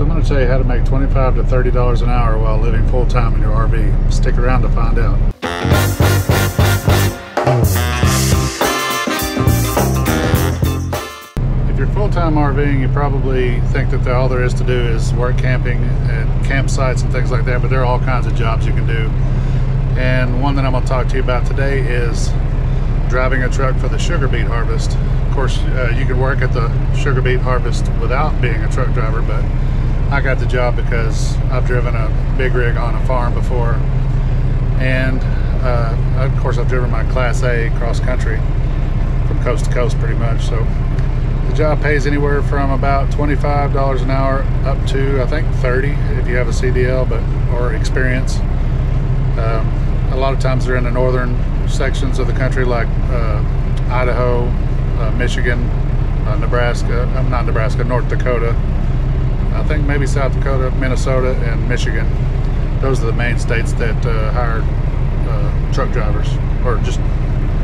So I'm going to tell you how to make $25 to $30 an hour while living full-time in your RV. Stick around to find out. If you're full-time RVing, you probably think that all there is to do is work camping at campsites and things like that, but there are all kinds of jobs you can do. And one that I'm going to talk to you about today is driving a truck for the Sugarbeet harvest. Of course, you can work at the Sugarbeet harvest without being a truck driver, but I got the job because I've driven a big rig on a farm before, and of course I've driven my Class A cross country from coast to coast pretty much. So the job pays anywhere from about $25 an hour up to I think 30 if you have a CDL or experience. A lot of times they're in the northern sections of the country, like Idaho, Michigan, North Dakota, I think maybe South Dakota, Minnesota, and Michigan. Those are the main states that hire truck drivers, or just,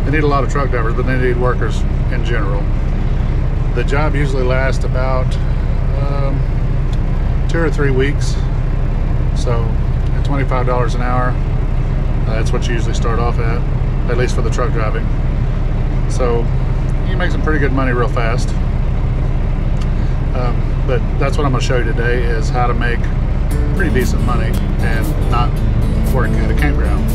they need a lot of truck drivers, but they need workers in general. The job usually lasts about 2 or 3 weeks. So at $25 an hour, that's what you usually start off at least for the truck driving. So you make some pretty good money real fast. But that's what I'm going to show you today, is how to make pretty decent money and not work at a campground.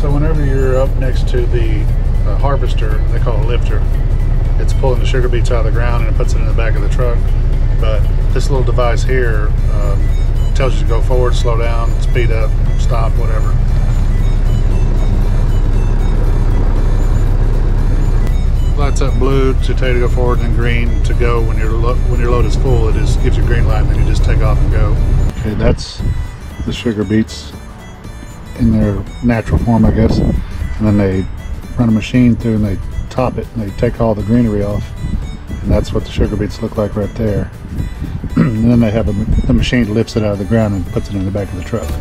Whenever you're up next to the harvester, they call it a lifter, it's pulling the sugar beets out of the ground and it puts it in the back of the truck. But this little device here tells you to go forward, slow down, speed up, stop, whatever. Lights up blue to tell you to go forward, and green to go when your load is full. It just gives you a green light, and then you just take off and go. Okay, that's the sugar beets in their natural form, I guess, and then they run a machine through and they top it and they take all the greenery off, and that's what the sugar beets look like right there. And then they have the machine lifts it out of the ground and puts it in the back of the truck.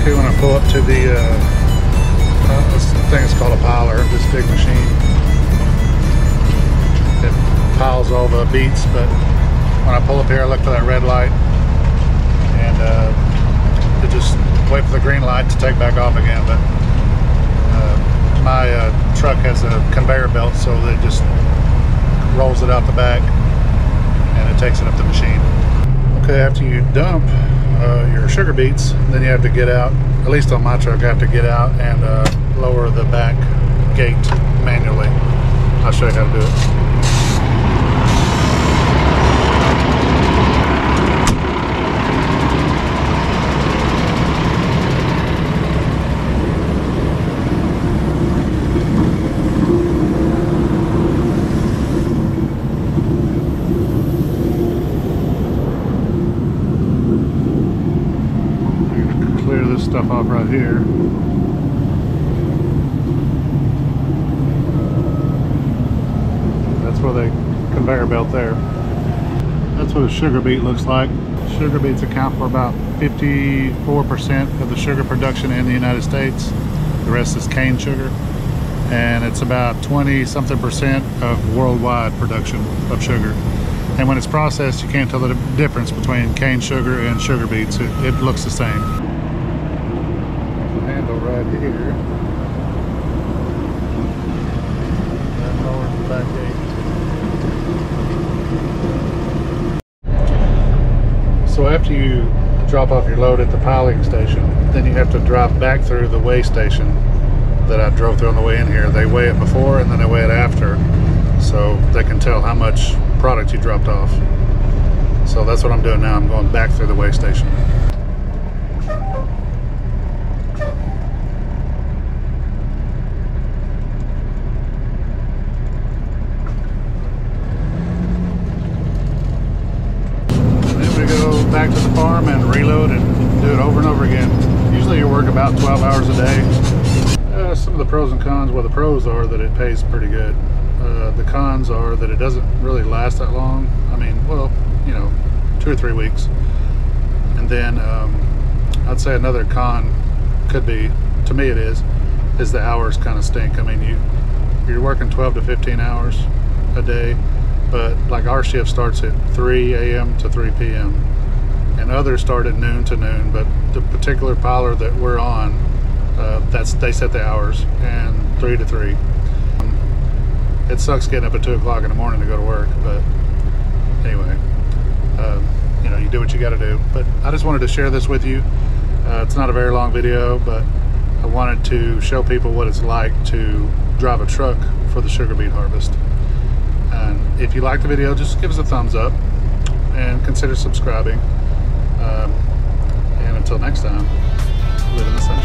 Okay, when I pull up to the this thing is called a piler, this big machine. It follows all the beats, but when I pull up here, I look for that red light, and to just wait for the green light to take back off again. But my truck has a conveyor belt, so it just rolls it out the back and it takes it up the machine. Okay, after you dump your sugar beets, then you have to get out, at least on my truck, I have to get out and lower the back gate manually. I'll show you how to do it. Clear this stuff off right here. That's where the conveyor belt there. That's what a sugar beet looks like. Sugar beets account for about 54% of the sugar production in the United States. The rest is cane sugar, and it's about 20-something% of worldwide production of sugar. And when it's processed, you can't tell the difference between cane sugar and sugar beets. It looks the same. Handle right here. That lowers the back gate. So after you drop off your load at the piling station, then you have to drive back through the weigh station that I drove through on the way in here. They weigh it before and then they weigh it after, so they can tell how much product you dropped off. So that's what I'm doing now. I'm going back through the weigh station. Back to the farm and reload and do it over and over again. Usually you work about 12 hours a day. Some of the pros and cons, well, the pros are that it pays pretty good. The cons are that it doesn't really last that long. I mean, well, you know, 2 or 3 weeks. And then I'd say another con could be, to me it is the hours kind of stink. I mean, you're working 12 to 15 hours a day, but like our shift starts at 3 a.m. to 3 p.m. and others start at noon to noon, but the particular piler that we're on, they set the hours, and 3 to 3. It sucks getting up at 2 o'clock in the morning to go to work, but anyway, you know, you do what you got to do. But I just wanted to share this with you. It's not a very long video, but I wanted to show people what it's like to drive a truck for the sugar beet harvest. And if you like the video, just give us a thumbs up and consider subscribing. And until next time, live in the sun.